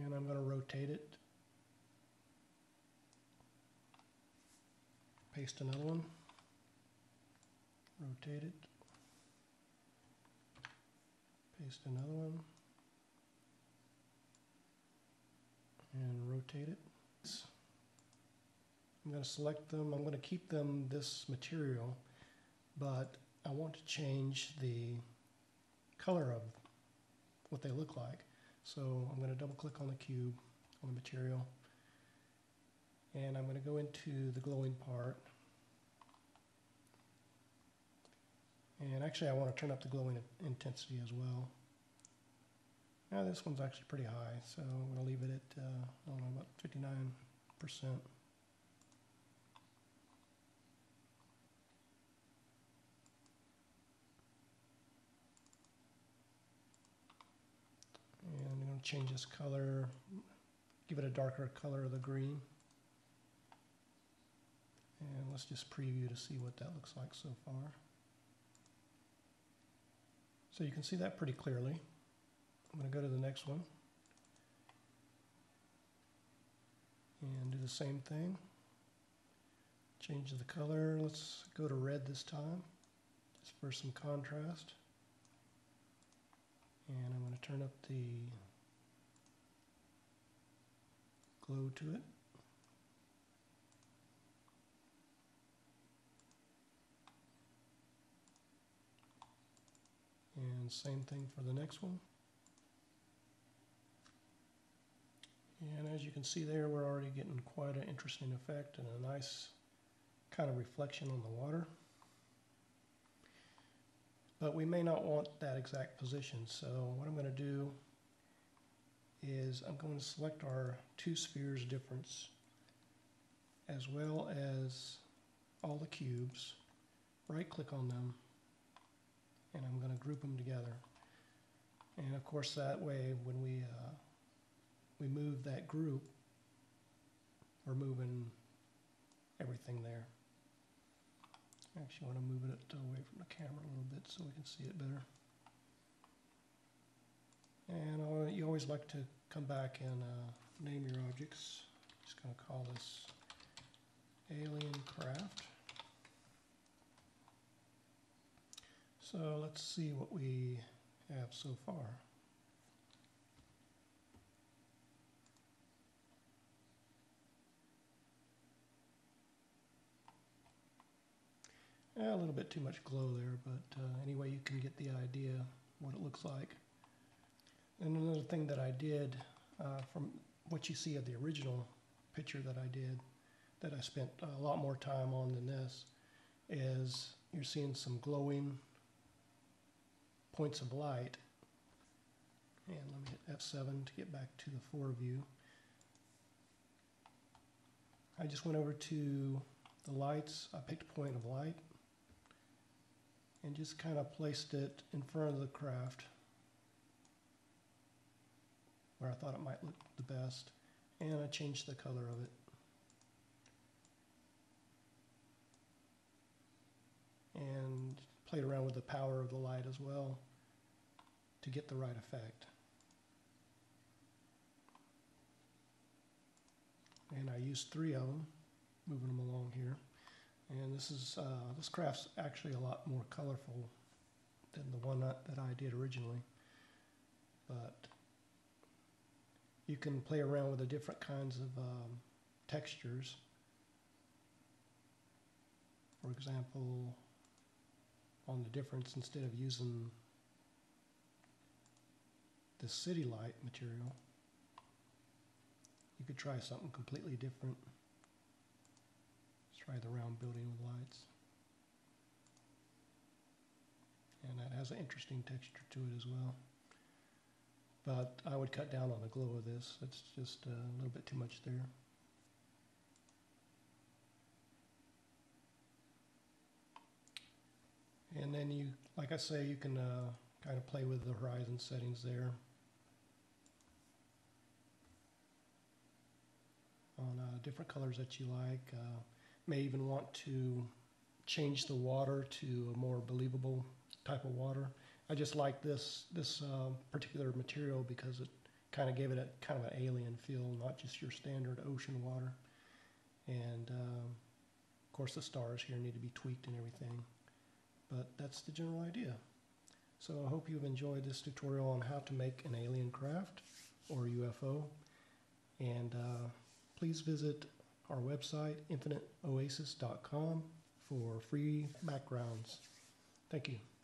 and I'm going to rotate it. Paste another one, rotate it, paste another one, and rotate it. I'm going to select them. I'm going to keep them this material, but I want to change the color of what they look like. So I'm going to double click on the cube, on the material, and I'm going to go into the glowing part. And actually I want to turn up the glowing intensity as well. Now this one's actually pretty high, so I'm going to leave it at, I don't know, about 59%. And I'm going to change this color, give it a darker color of the green. And let's just preview to see what that looks like so far. So you can see that pretty clearly. I'm going to go to the next one and do the same thing. Change the color. Let's go to red this time, just for some contrast. And I'm going to turn up the glow to it. And same thing for the next one. And as you can see there, we're already getting quite an interesting effect and a nice kind of reflection on the water. But we may not want that exact position, so what I'm going to do is I'm going to select our two spheres difference as well as all the cubes, right click on them, and I'm going to group them together. And of course that way when we move that group, we're moving everything there. I actually want to move it away from the camera a little bit so we can see it better. And you always like to come back and name your objects. Just going to call this Alien Craft. So let's see what we have so far. A little bit too much glow there, but anyway, you can get the idea what it looks like. And another thing that I did from what you see of the original picture that I did, that I spent a lot more time on than this, is you're seeing some glowing points of light. And let me hit F7 to get back to the 4 view. I just went over to the lights. I picked a point of light and just kind of placed it in front of the craft where I thought it might look the best, and I changed the color of it. And played around with the power of the light as well to get the right effect. And I used 3 of them, moving them along here. And this craft's actually a lot more colorful than the one that I did originally. But you can play around with the different kinds of textures. For example, on the difference, instead of using the city light material, you could try something completely different. Let's try the round building with lights. And that has an interesting texture to it as well. But I would cut down on the glow of this. It's just a little bit too much there. And then you, like I say, you can kind of play with the horizon settings there on different colors that you like. May even want to change the water to a more believable type of water. I just like this particular material because kind of gave it a kind of an alien feel, not just your standard ocean water. And of course the stars here need to be tweaked and everything, but that's the general idea. So I hope you've enjoyed this tutorial on how to make an alien craft or UFO. And please visit our website, infiniteoasis.com, for free backgrounds. Thank you.